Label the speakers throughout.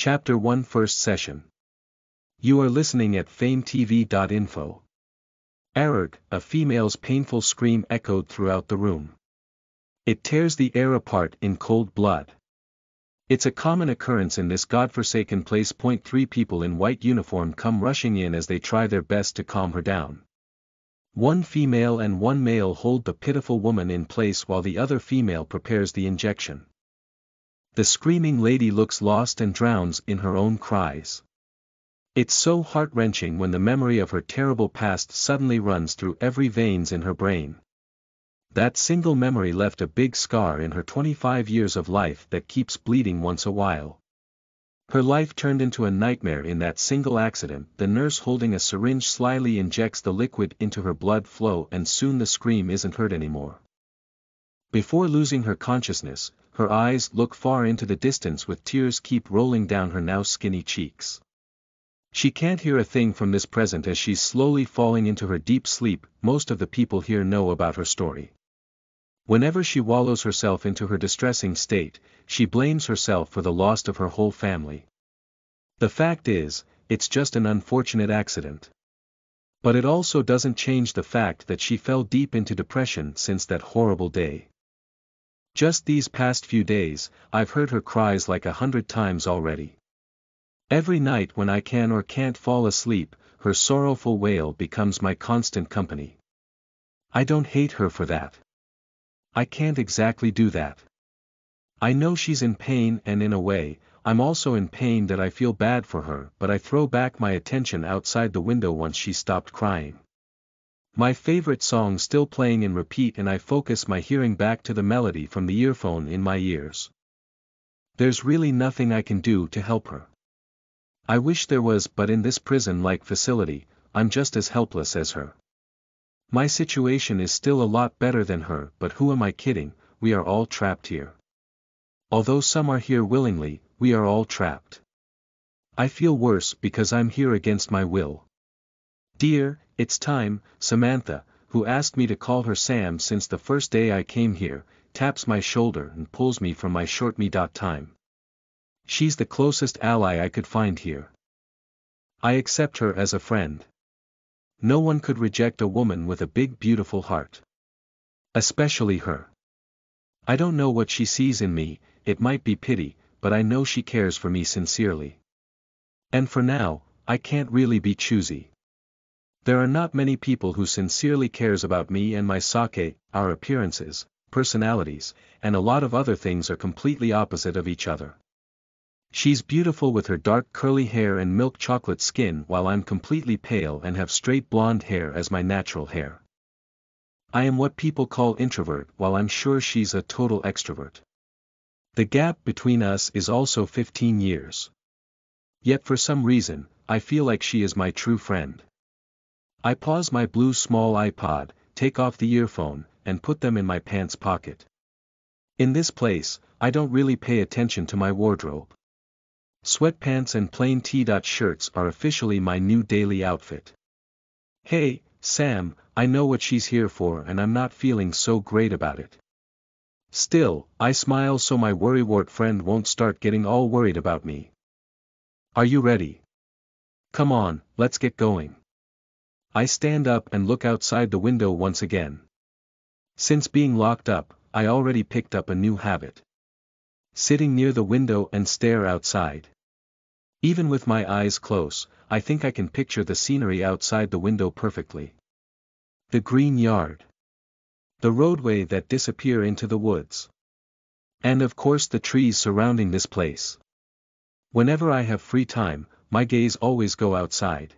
Speaker 1: Chapter 1 First Session. You are listening at FameTV.info. Arrgh, a female's painful scream echoed throughout the room. It tears the air apart in cold blood. It's a common occurrence in this godforsaken place. 3 people in white uniform come rushing in as they try their best to calm her down. 1 female and 1 male hold the pitiful woman in place while the other female prepares the injection. The screaming lady looks lost and drowns in her own cries. It's so heart-wrenching when the memory of her terrible past suddenly runs through every veins in her brain. That single memory left a big scar in her 25 years of life that keeps bleeding once a while. Her life turned into a nightmare in that single accident. The nurse holding a syringe slyly injects the liquid into her blood flow and soon the scream isn't heard anymore. Before losing her consciousness, her eyes look far into the distance with tears keep rolling down her now skinny cheeks. She can't hear a thing from this present as she's slowly falling into her deep sleep. Most of the people here know about her story. Whenever she wallows herself into her distressing state, she blames herself for the loss of her whole family. The fact is, it's just an unfortunate accident. But it also doesn't change the fact that she fell deep into depression since that horrible day. Just these past few days, I've heard her cries like 100 times already. Every night when I can or can't fall asleep, her sorrowful wail becomes my constant company. I don't hate her for that. I can't exactly do that. I know she's in pain and in a way, I'm also in pain that I feel bad for her, but I throw back my attention outside the window once she stopped crying. My favorite song still playing in repeat and I focus my hearing back to the melody from the earphone in my ears. There's really nothing I can do to help her. I wish there was, but in this prison-like facility, I'm just as helpless as her. My situation is still a lot better than her, but who am I kidding? We are all trapped here. Although some are here willingly, we are all trapped. I feel worse because I'm here against my will. Dear, it's time. Samantha, who asked me to call her Sam since the first day I came here, taps my shoulder and pulls me from my short me.time. She's the closest ally I could find here. I accept her as a friend. No one could reject a woman with a big beautiful heart. Especially her. I don't know what she sees in me, it might be pity, but I know she cares for me sincerely. And for now, I can't really be choosy. There are not many people who sincerely cares about me and my sake. Our appearances, personalities, and a lot of other things are completely opposite of each other. She's beautiful with her dark curly hair and milk chocolate skin while I'm completely pale and have straight blonde hair as my natural hair. I am what people call introvert while I'm sure she's a total extrovert. The gap between us is also 15 years. Yet for some reason, I feel like she is my true friend. I pause my blue small iPod, take off the earphone, and put them in my pants pocket. In this place, I don't really pay attention to my wardrobe. Sweatpants and plain t-shirts are officially my new daily outfit. Hey, Sam, I know what she's here for and I'm not feeling so great about it. Still, I smile so my worrywart friend won't start getting all worried about me. Are you ready? Come on, let's get going. I stand up and look outside the window once again. Since being locked up, I already picked up a new habit. Sitting near the window and stare outside. Even with my eyes closed, I think I can picture the scenery outside the window perfectly. The green yard. The roadway that disappear into the woods. And of course the trees surrounding this place. Whenever I have free time, my gaze always go outside.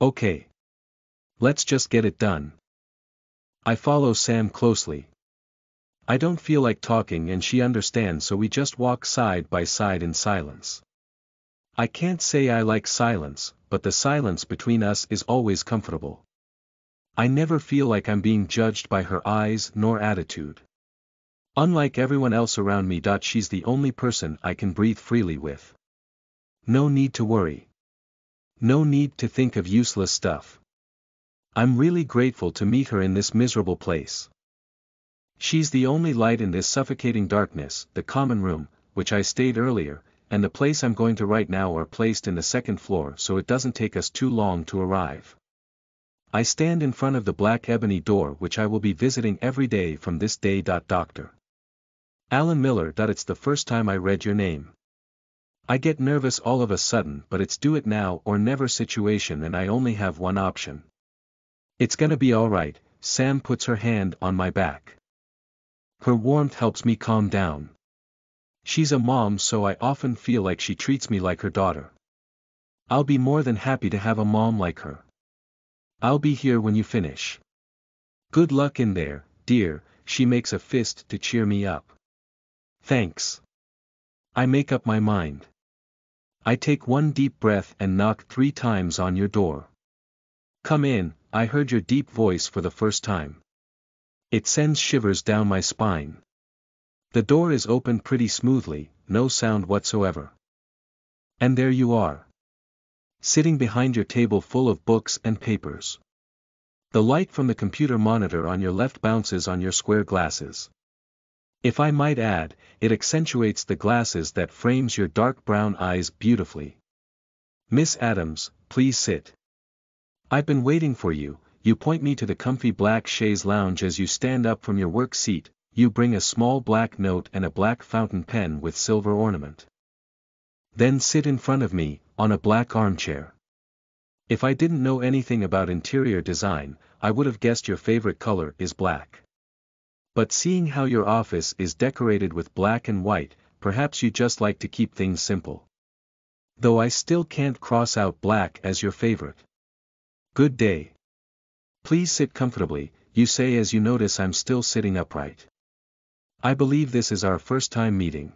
Speaker 1: Okay. Let's just get it done. I follow Sam closely. I don't feel like talking and she understands, so we just walk side by side in silence. I can't say I like silence, but the silence between us is always comfortable. I never feel like I'm being judged by her eyes nor attitude. Unlike everyone else around me, she's the only person I can breathe freely with. No need to worry. No need to think of useless stuff. I'm really grateful to meet her in this miserable place. She's the only light in this suffocating darkness. The common room, which I stayed earlier, and the place I'm going to right now are placed in the second floor so it doesn't take us too long to arrive. I stand in front of the black ebony door which I will be visiting every day from this day. Dr. Alan Miller. It's the first time I read your name. I get nervous all of a sudden, but it's do it now or never situation and I only have one option. It's gonna be alright. Sam puts her hand on my back. Her warmth helps me calm down. She's a mom, so I often feel like she treats me like her daughter. I'll be more than happy to have a mom like her. I'll be here when you finish. Good luck in there, dear. She makes a fist to cheer me up. Thanks. I make up my mind. I take one deep breath and knock 3 times on your door. Come in. I heard your deep voice for the first time. It sends shivers down my spine. The door is opened pretty smoothly, no sound whatsoever. And there you are. Sitting behind your table full of books and papers. The light from the computer monitor on your left bounces on your square glasses. If I might add, it accentuates the glasses that frames your dark brown eyes beautifully. Miss Adams, please sit. I've been waiting for you. You point me to the comfy black chaise lounge as you stand up from your work seat. You bring a small black note and a black fountain pen with silver ornament. Then sit in front of me, on a black armchair. If I didn't know anything about interior design, I would have guessed your favorite color is black. But seeing how your office is decorated with black and white, perhaps you just like to keep things simple. Though I still can't cross out black as your favorite. Good day. Please sit comfortably, you say as you notice I'm still sitting upright. I believe this is our first time meeting.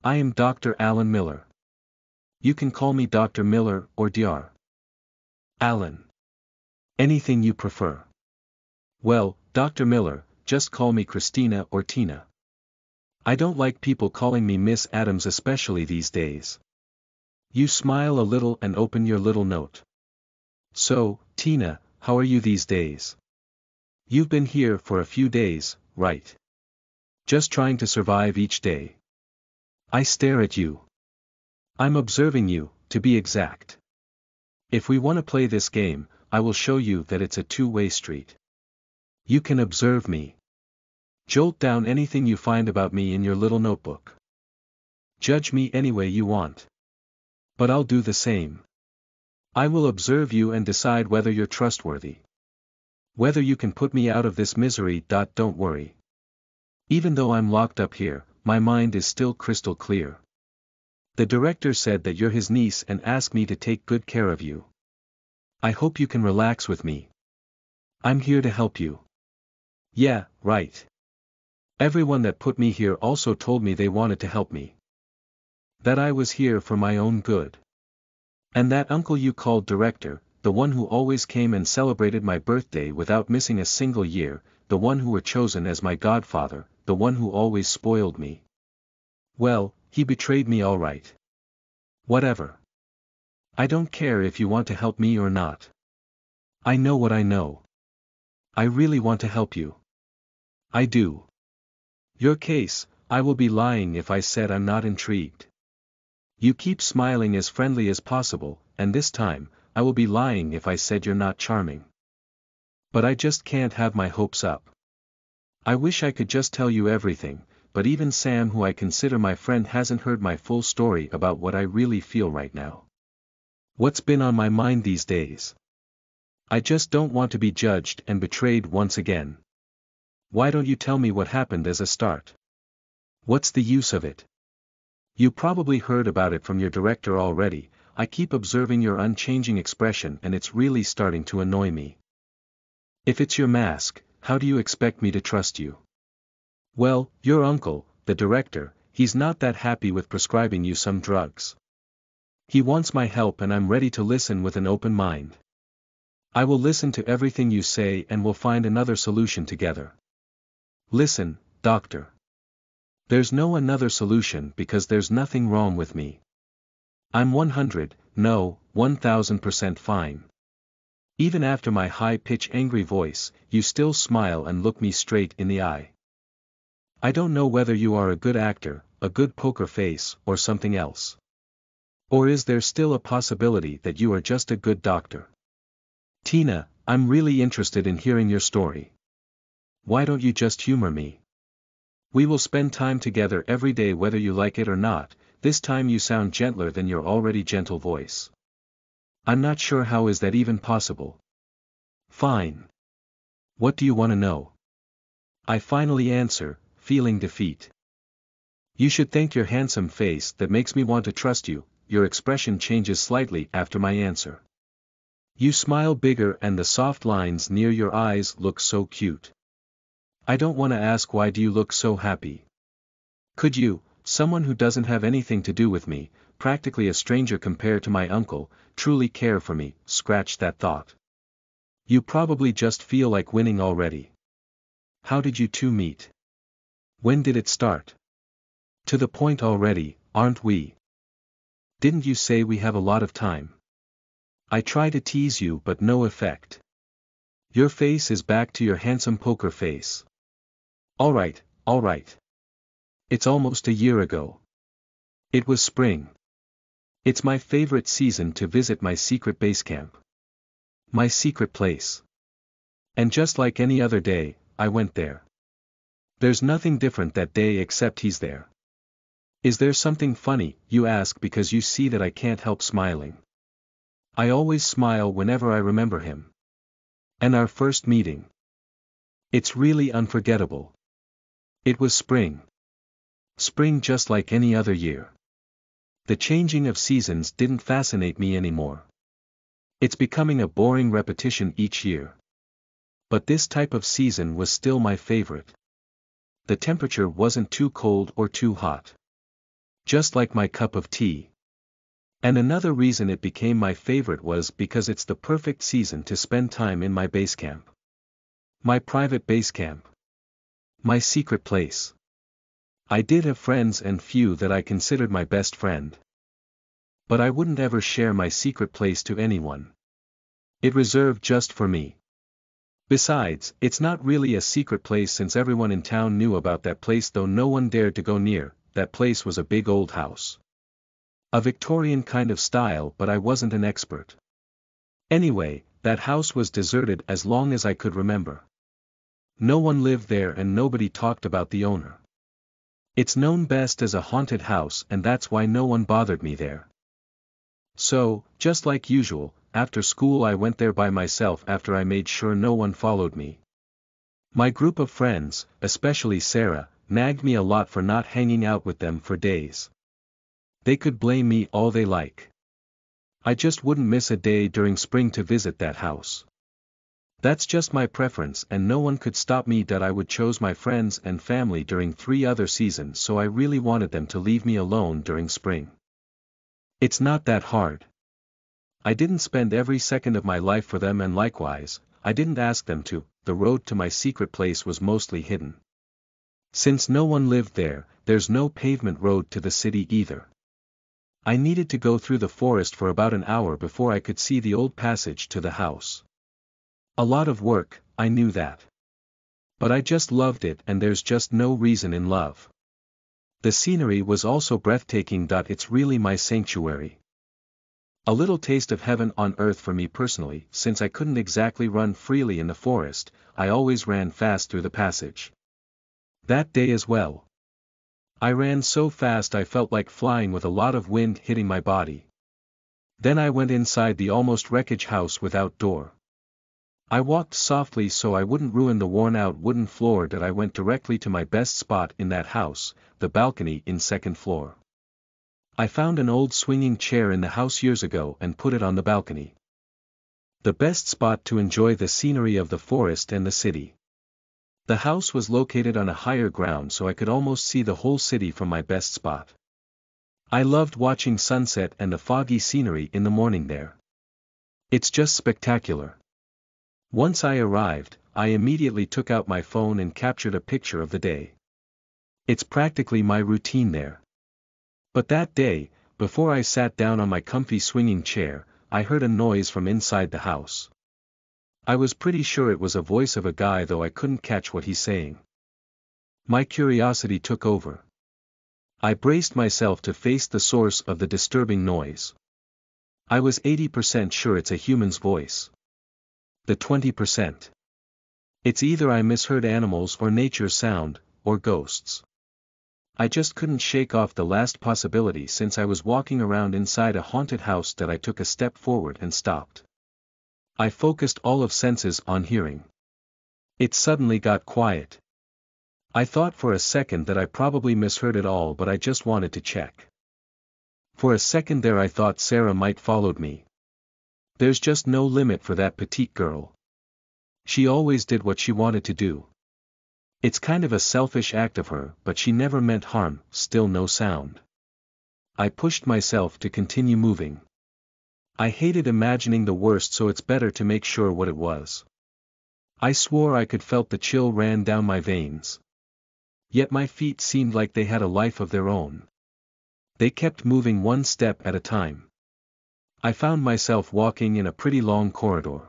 Speaker 1: I am Dr. Alan Miller. You can call me Dr. Miller or Dr. Alan. Anything you prefer. Well, Dr. Miller, just call me Christina or Tina. I don't like people calling me Miss Adams, especially these days. You smile a little and open your little note. So, Tina, how are you these days? You've been here for a few days, right? Just trying to survive each day. I stare at you. I'm observing you, to be exact. If we want to play this game, I will show you that it's a two-way street. You can observe me. Jolt down anything you find about me in your little notebook. Judge me any way you want. But I'll do the same. I will observe you and decide whether you're trustworthy. Whether you can put me out of this misery. Don't worry. Even though I'm locked up here, my mind is still crystal clear. The director said that you're his niece and asked me to take good care of you. I hope you can relax with me. I'm here to help you. Yeah, right. Everyone that put me here also told me they wanted to help me. That I was here for my own good. And that uncle you called director, the one who always came and celebrated my birthday without missing a single year, the one who were chosen as my godfather, the one who always spoiled me. Well, he betrayed me all right. Whatever. I don't care if you want to help me or not. I know what I know. I really want to help you. I do. Your case, I will be lying if I said I'm not intrigued. You keep smiling as friendly as possible, and this time, I will be lying if I said you're not charming. But I just can't have my hopes up. I wish I could just tell you everything, but even Sam, who I consider my friend, hasn't heard my full story about what I really feel right now. What's been on my mind these days? I just don't want to be judged and betrayed once again. Why don't you tell me what happened as a start? What's the use of it? You probably heard about it from your director already. I keep observing your unchanging expression and it's really starting to annoy me. If it's your mask, how do you expect me to trust you? Well, your uncle, the director, he's not that happy with prescribing you some drugs. He wants my help and I'm ready to listen with an open mind. I will listen to everything you say and we'll find another solution together. Listen, doctor. There's no another solution because there's nothing wrong with me. I'm 1000% fine. Even after my high-pitched angry voice, you still smile and look me straight in the eye. I don't know whether you are a good actor, a good poker face, or something else? Or is there still a possibility that you are just a good doctor? Tina, I'm really interested in hearing your story. Why don't you just humor me? We will spend time together every day whether you like it or not. This time you sound gentler than your already gentle voice. I'm not sure how is that even possible. Fine. What do you want to know? I finally answer, feeling defeat. You should thank your handsome face that makes me want to trust you. Your expression changes slightly after my answer. You smile bigger and the soft lines near your eyes look so cute. I don't want to ask why do you look so happy. Could you, someone who doesn't have anything to do with me, practically a stranger compared to my uncle, truly care for me? Scratch that thought. You probably just feel like winning already. How did you two meet? When did it start? To the point already, aren't we? Didn't you say we have a lot of time? I try to tease you but no effect. Your face is back to your handsome poker face. Alright. It's almost a year ago. It was spring. It's my favorite season to visit my secret base camp. My secret place. And just like any other day, I went there. There's nothing different that day except he's there. Is there something funny, you ask because you see that I can't help smiling. I always smile whenever I remember him. And our first meeting. It's really unforgettable. It was spring. Spring just like any other year. The changing of seasons didn't fascinate me anymore. It's becoming a boring repetition each year. But this type of season was still my favorite. The temperature wasn't too cold or too hot. Just like my cup of tea. And another reason it became my favorite was because it's the perfect season to spend time in my base camp. My private base camp. My secret place. I did have friends and few that I considered my best friend. But I wouldn't ever share my secret place to anyone. It reserved just for me. Besides, it's not really a secret place since everyone in town knew about that place though no one dared to go near. That place was a big old house. A Victorian kind of style but I wasn't an expert. Anyway, that house was deserted as long as I could remember. No one lived there and nobody talked about the owner. It's known best as a haunted house and that's why no one bothered me there. So, just like usual, after school I went there by myself after I made sure no one followed me. My group of friends, especially Sarah, nagged me a lot for not hanging out with them for days. They could blame me all they like. I just wouldn't miss a day during spring to visit that house. That's just my preference and no one could stop me that I would choose my friends and family during 3 other seasons so I really wanted them to leave me alone during spring. It's not that hard. I didn't spend every second of my life for them and likewise, I didn't ask them to. The road to my secret place was mostly hidden. Since no one lived there, there's no pavement road to the city either. I needed to go through the forest for about an hour before I could see the old passage to the house. A lot of work, I knew that. But I just loved it and there's just no reason in love. The scenery was also breathtaking. It's really my sanctuary. A little taste of heaven on earth for me personally, since I couldn't exactly run freely in the forest, I always ran fast through the passage. That day as well. I ran so fast I felt like flying with a lot of wind hitting my body. Then I went inside the almost wreckage house without door. I walked softly so I wouldn't ruin the worn-out wooden floor. I went directly to my best spot in that house, the balcony in 2nd floor. I found an old swinging chair in the house years ago and put it on the balcony. The best spot to enjoy the scenery of the forest and the city. The house was located on a higher ground so I could almost see the whole city from my best spot. I loved watching sunset and the foggy scenery in the morning there. It's just spectacular. Once I arrived, I immediately took out my phone and captured a picture of the day. It's practically my routine there. But that day, before I sat down on my comfy swinging chair, I heard a noise from inside the house. I was pretty sure it was a voice of a guy though I couldn't catch what he's saying. My curiosity took over. I braced myself to face the source of the disturbing noise. I was 80% sure it's a human's voice. The 20%. It's either I misheard animals or nature's sound, or ghosts. I just couldn't shake off the last possibility since I was walking around inside a haunted house that I took a step forward and stopped. I focused all of senses on hearing. It suddenly got quiet. I thought for a second that I probably misheard it all, but I just wanted to check. For a second there I thought Sarah might followed me. There's just no limit for that petite girl. She always did what she wanted to do. It's kind of a selfish act of her, but she never meant harm. Still no sound. I pushed myself to continue moving. I hated imagining the worst, so it's better to make sure what it was. I swore I could felt the chill ran down my veins. Yet my feet seemed like they had a life of their own. They kept moving one step at a time. I found myself walking in a pretty long corridor.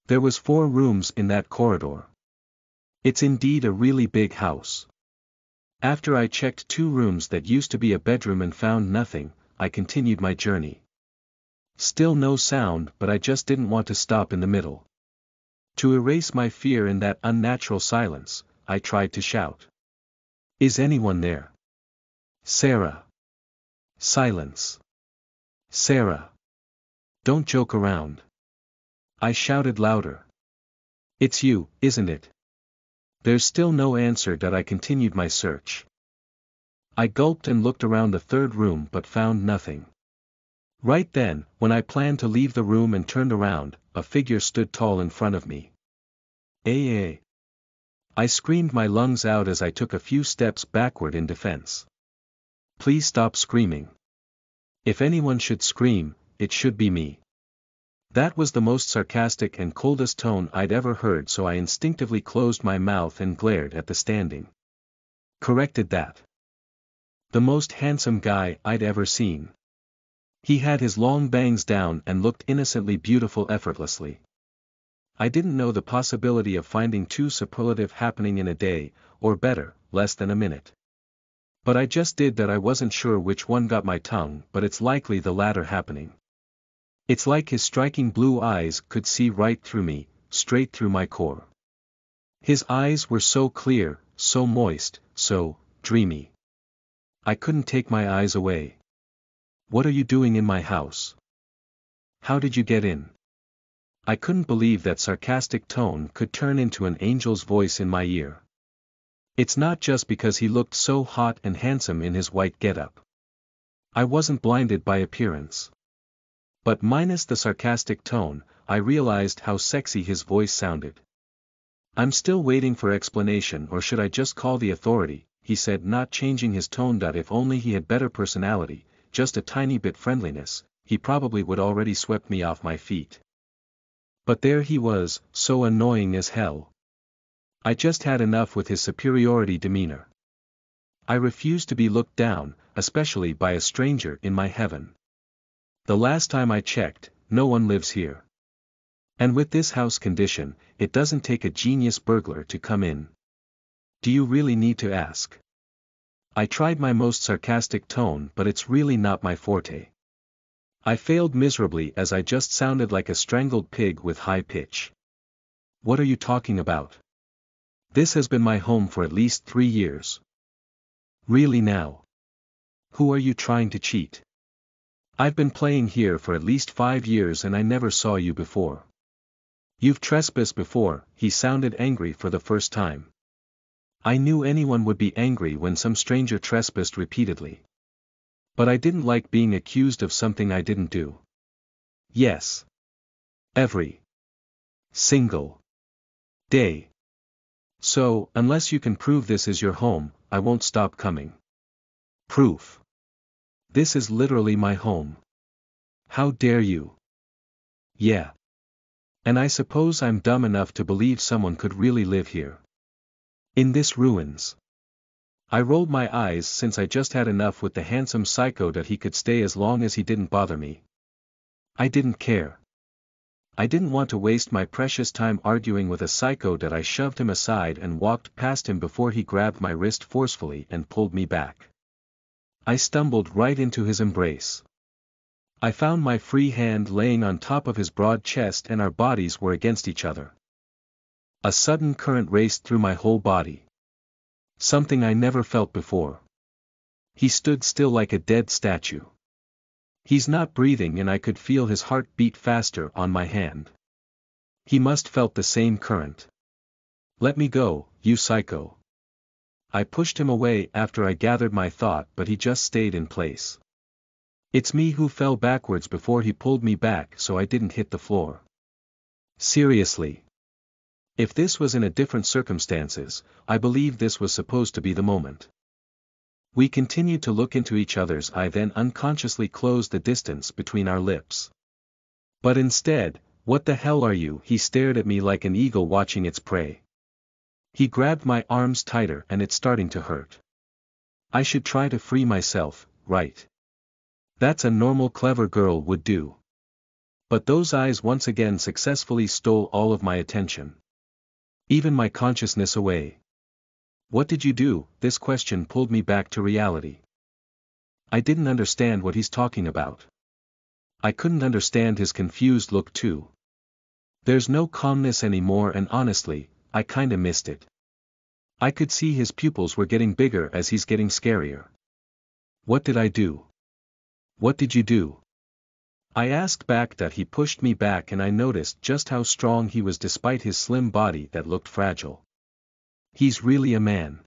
Speaker 1: There was 4 rooms in that corridor. It's indeed a really big house. After I checked 2 rooms that used to be a bedroom and found nothing, I continued my journey. Still no sound, but I just didn't want to stop in the middle. To erase my fear in that unnatural silence, I tried to shout. Is anyone there? Sarah. Silence. Sarah. Don't joke around. I shouted louder. It's you, isn't it? There's still no answer, that I continued my search. I gulped and looked around the 3rd room but found nothing. Right then, when I planned to leave the room and turned around, a figure stood tall in front of me. Hey! I screamed my lungs out as I took a few steps backward in defense. Please stop screaming. If anyone should scream, it should be me. That was the most sarcastic and coldest tone I'd ever heard, so I instinctively closed my mouth and glared at the standing. Corrected that. The most handsome guy I'd ever seen. He had his long bangs down and looked innocently beautiful effortlessly. I didn't know the possibility of finding 2 superlative happening in a day, or better, less than a minute. But I just did that. I wasn't sure which one got my tongue, but it's likely the latter happening. It's like his striking blue eyes could see right through me, straight through my core. His eyes were so clear, so moist, so dreamy. I couldn't take my eyes away. What are you doing in my house? How did you get in? I couldn't believe that sarcastic tone could turn into an angel's voice in my ear. It's not just because he looked so hot and handsome in his white getup. I wasn't blinded by appearance. But minus the sarcastic tone, I realized how sexy his voice sounded. I'm still waiting for explanation, or should I just call the authority, he said, not changing his tone. If only he had better personality, just a tiny bit friendliness, he probably would already swept me off my feet. But there he was, so annoying as hell. I just had enough with his superiority demeanor. I refused to be looked down, especially by a stranger in my heaven. The last time I checked, no one lives here. And with this house condition, it doesn't take a genius burglar to come in. Do you really need to ask? I tried my most sarcastic tone, but it's really not my forte. I failed miserably as I just sounded like a strangled pig with high pitch. What are you talking about? This has been my home for at least 3 years. Really now? Who are you trying to cheat? I've been playing here for at least 5 years and I never saw you before. You've trespassed before. He sounded angry for the first time. I knew anyone would be angry when some stranger trespassed repeatedly. But I didn't like being accused of something I didn't do. Yes. Every single day. So, unless you can prove this is your home, I won't stop coming. Proof. This is literally my home. How dare you? Yeah. And I suppose I'm dumb enough to believe someone could really live here. In this ruins. I rolled my eyes since I just had enough with the handsome psycho that he could stay as long as he didn't bother me. I didn't care. I didn't want to waste my precious time arguing with a psycho that I shoved him aside and walked past him before he grabbed my wrist forcefully and pulled me back. I stumbled right into his embrace. I found my free hand laying on top of his broad chest and our bodies were against each other. A sudden current raced through my whole body. Something I never felt before. He stood still like a dead statue. He's not breathing and I could feel his heart beat faster on my hand. He must felt the same current. Let me go, you psycho. I pushed him away after I gathered my thought, but he just stayed in place. It's me who fell backwards before he pulled me back so I didn't hit the floor. Seriously. If this was in a different circumstances, I believe this was supposed to be the moment. We continued to look into each other's eye, then unconsciously closed the distance between our lips. But instead, what the hell are you? He stared at me like an eagle watching its prey. He grabbed my arms tighter and it's starting to hurt. I should try to free myself, right? That's a normal clever girl would do. But those eyes once again successfully stole all of my attention. Even my consciousness away. What did you do? This question pulled me back to reality. I didn't understand what he's talking about. I couldn't understand his confused look too. There's no calmness anymore and honestly, I kinda missed it. I could see his pupils were getting bigger as he's getting scarier. What did I do? What did you do? I asked back. That he pushed me back and I noticed just how strong he was despite his slim body that looked fragile. He's really a man.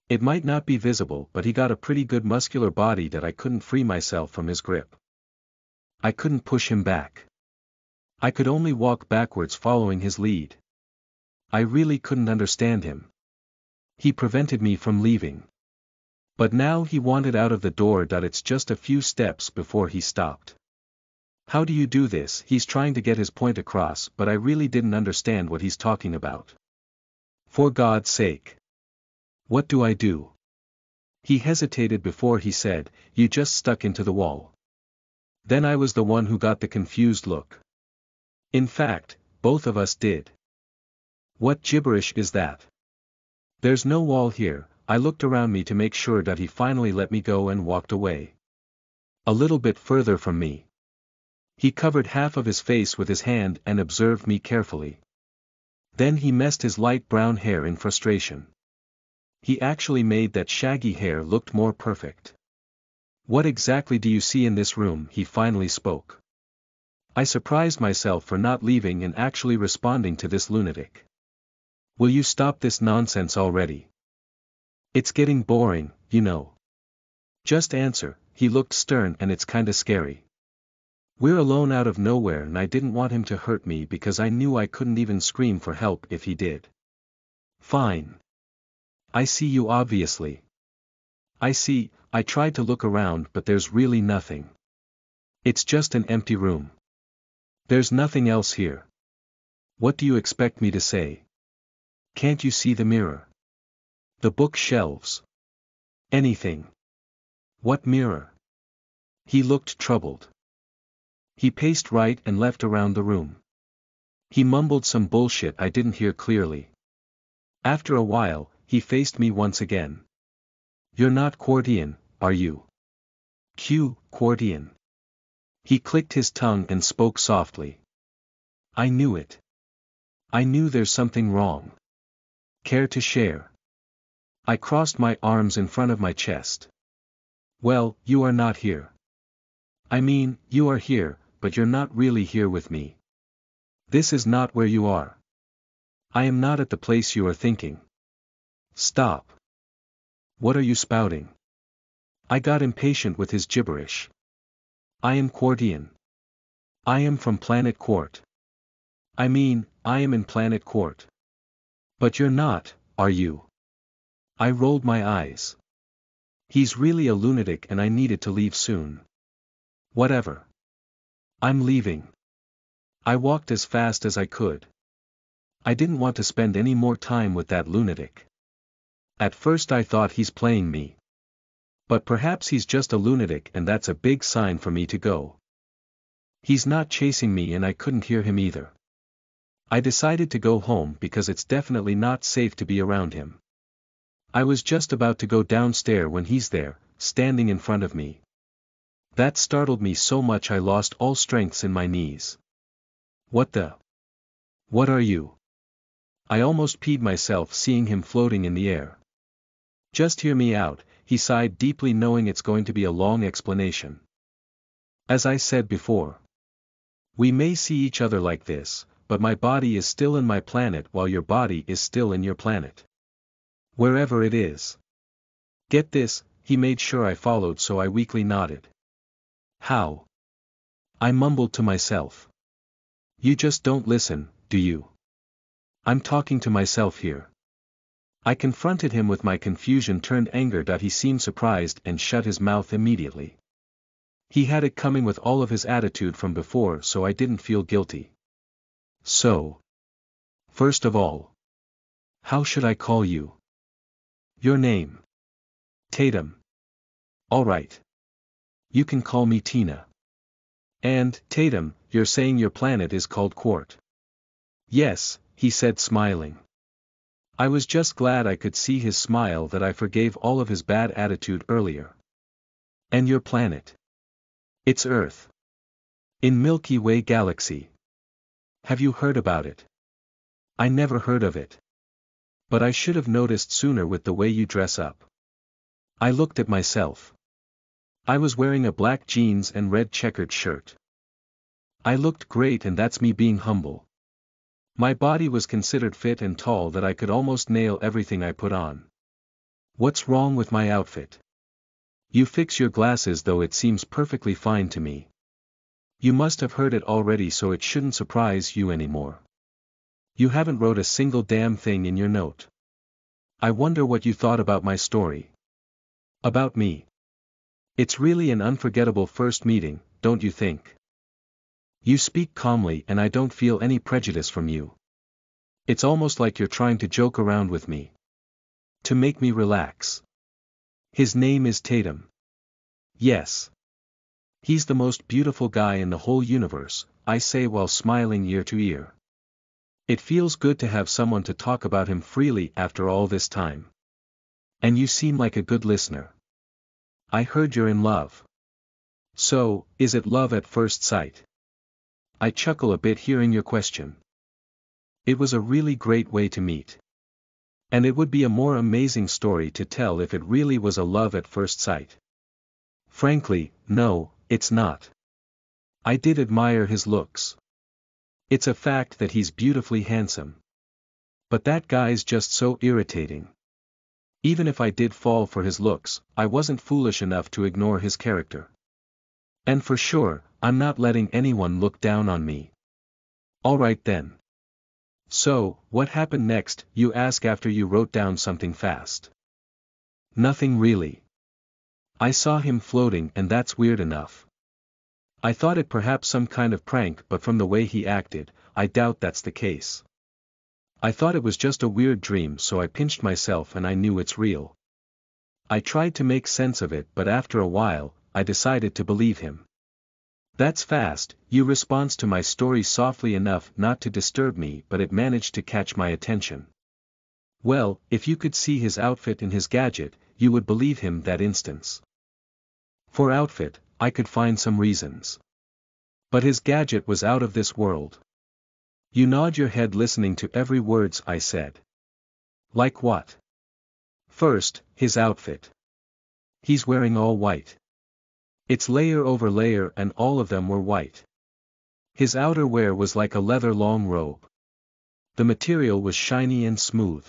Speaker 1: It might not be visible but he got a pretty good muscular body that I couldn't free myself from his grip. I couldn't push him back. I could only walk backwards following his lead. I really couldn't understand him. He prevented me from leaving. But now he wanted out of the door. It's just a few steps before he stopped. How do you do this? He's trying to get his point across, but I really didn't understand what he's talking about. For God's sake. What do I do? He hesitated before he said, you just stuck into the wall. Then I was the one who got the confused look. In fact, both of us did. What gibberish is that? There's no wall here. I looked around me to make sure that he finally let me go and walked away. A little bit further from me. He covered half of his face with his hand and observed me carefully. Then he messed his light brown hair in frustration. He actually made that shaggy hair look more perfect. What exactly do you see in this room? He finally spoke. I surprised myself for not leaving and actually responding to this lunatic. Will you stop this nonsense already? It's getting boring, you know. Just answer. He looked stern and it's kinda scary. We're alone out of nowhere and I didn't want him to hurt me because I knew I couldn't even scream for help if he did. Fine. I see you obviously. I see. I tried to look around but there's really nothing. It's just an empty room. There's nothing else here. What do you expect me to say? Can't you see the mirror? The bookshelves? Anything? What mirror? He looked troubled. He paced right and left around the room. He mumbled some bullshit I didn't hear clearly. After a while, he faced me once again. You're not Cordian, are you? Cordian. He clicked his tongue and spoke softly. I knew it. I knew there's something wrong. Care to share? I crossed my arms in front of my chest. Well, you are not here. I mean, you are here, but you're not really here with me. This is not where you are. I am not at the place you are thinking. Stop. What are you spouting? I got impatient with his gibberish. I am Cordian. I am from Planet Court. I mean, I am in Planet Court. But you're not, are you? I rolled my eyes. He's really a lunatic and I needed to leave soon. Whatever. I'm leaving. I walked as fast as I could. I didn't want to spend any more time with that lunatic. At first I thought he's playing me. But perhaps he's just a lunatic and that's a big sign for me to go. He's not chasing me and I couldn't hear him either. I decided to go home because it's definitely not safe to be around him. I was just about to go downstairs when he's there, standing in front of me. That startled me so much I lost all strengths in my knees. What the? What are you? I almost peed myself seeing him floating in the air. Just hear me out, he sighed deeply, knowing it's going to be a long explanation. As I said before, we may see each other like this, but my body is still in my planet while your body is still in your planet. Wherever it is. Get this, he made sure I followed, so I weakly nodded. How? I mumbled to myself. You just don't listen, do you? I'm talking to myself here. I confronted him with my confusion turned anger. He seemed surprised and shut his mouth immediately. He had it coming with all of his attitude from before, so I didn't feel guilty. So, first of all, how should I call you? Your name? Tatum. All right. You can call me Tina. And, Tatum, you're saying your planet is called Quart? Yes, he said, smiling. I was just glad I could see his smile that I forgave all of his bad attitude earlier. And your planet? It's Earth. In Milky Way galaxy. Have you heard about it? I never heard of it. But I should have noticed sooner with the way you dress up. I looked at myself. I was wearing a black jeans and red checkered shirt. I looked great, and that's me being humble. My body was considered fit and tall that I could almost nail everything I put on. What's wrong with my outfit? You fix your glasses, though it seems perfectly fine to me. You must have heard it already, so it shouldn't surprise you anymore. You haven't wrote a single damn thing in your note. I wonder what you thought about my story. About me. It's really an unforgettable first meeting, don't you think? You speak calmly and I don't feel any prejudice from you. It's almost like you're trying to joke around with me. To make me relax. His name is Tatum. Yes. He's the most beautiful guy in the whole universe, I say while smiling ear to ear. It feels good to have someone to talk about him freely after all this time. And you seem like a good listener. I heard you're in love. So, is it love at first sight? I chuckle a bit hearing your question. It was a really great way to meet. And it would be a more amazing story to tell if it really was a love at first sight. Frankly, no, it's not. I did admire his looks. It's a fact that he's beautifully handsome. But that guy's just so irritating. Even if I did fall for his looks, I wasn't foolish enough to ignore his character. And for sure, I'm not letting anyone look down on me. Alright then. So, what happened next, you ask after you wrote down something fast. Nothing really. I saw him floating, and that's weird enough. I thought it perhaps some kind of prank, but from the way he acted, I doubt that's the case. I thought it was just a weird dream, so I pinched myself and I knew it's real. I tried to make sense of it, but after a while, I decided to believe him. That's fast, you responds to my story softly enough not to disturb me, but it managed to catch my attention. Well, if you could see his outfit and his gadget, you would believe him that instance. For outfit, I could find some reasons. But his gadget was out of this world. You nod your head listening to every words I said. Like what? First, his outfit. He's wearing all white. It's layer over layer and all of them were white. His outerwear was like a leather long robe. The material was shiny and smooth.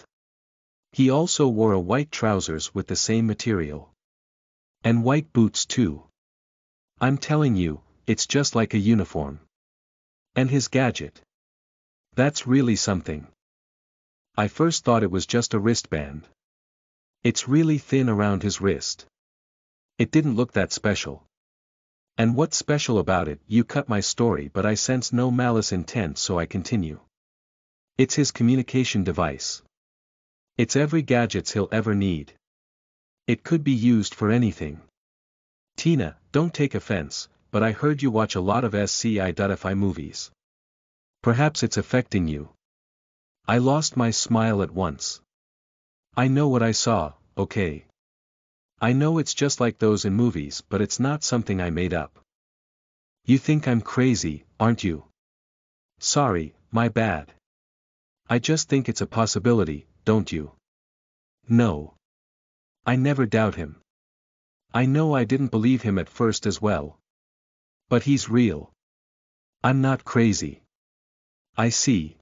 Speaker 1: He also wore a white trousers with the same material. And white boots too. I'm telling you, it's just like a uniform. And his gadget. That's really something. I first thought it was just a wristband. It's really thin around his wrist. It didn't look that special. And what's special about it? You cut my story, but I sense no malice intent, so I continue. It's his communication device. It's every gadget he'll ever need. It could be used for anything. Tina, don't take offense, but I heard you watch a lot of sci-fi movies. Perhaps it's affecting you. I lost my smile at once. I know what I saw, okay? I know it's just like those in movies, but it's not something I made up. You think I'm crazy, aren't you? Sorry, my bad. I just think it's a possibility, don't you? No. I never doubt him. I know I didn't believe him at first as well. But he's real. I'm not crazy. I see.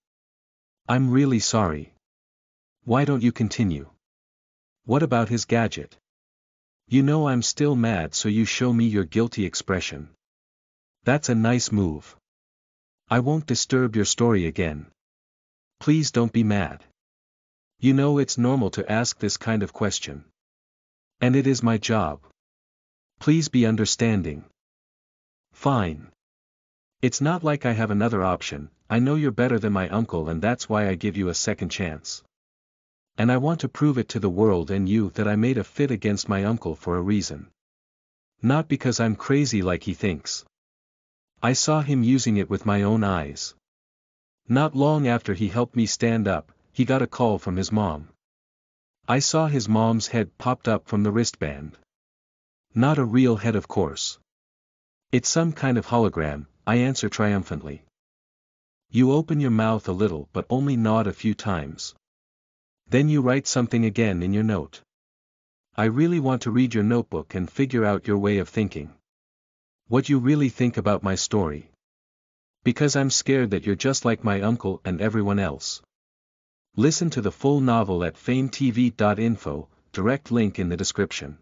Speaker 1: I'm really sorry. Why don't you continue? What about his gadget? You know I'm still mad, so you show me your guilty expression. That's a nice move. I won't disturb your story again. Please don't be mad. You know it's normal to ask this kind of question. And it is my job. Please be understanding. Fine. It's not like I have another option. I know you're better than my uncle, and that's why I give you a second chance. And I want to prove it to the world and you that I made a fit against my uncle for a reason. Not because I'm crazy like he thinks. I saw him using it with my own eyes. Not long after he helped me stand up, he got a call from his mom. I saw his mom's head popped up from the wristband. Not a real head, of course. It's some kind of hologram, I answer triumphantly. You open your mouth a little but only nod a few times. Then you write something again in your note. I really want to read your notebook and figure out your way of thinking. What you really think about my story. Because I'm scared that you're just like my uncle and everyone else. Listen to the full novel at famvetv.info, direct link in the description.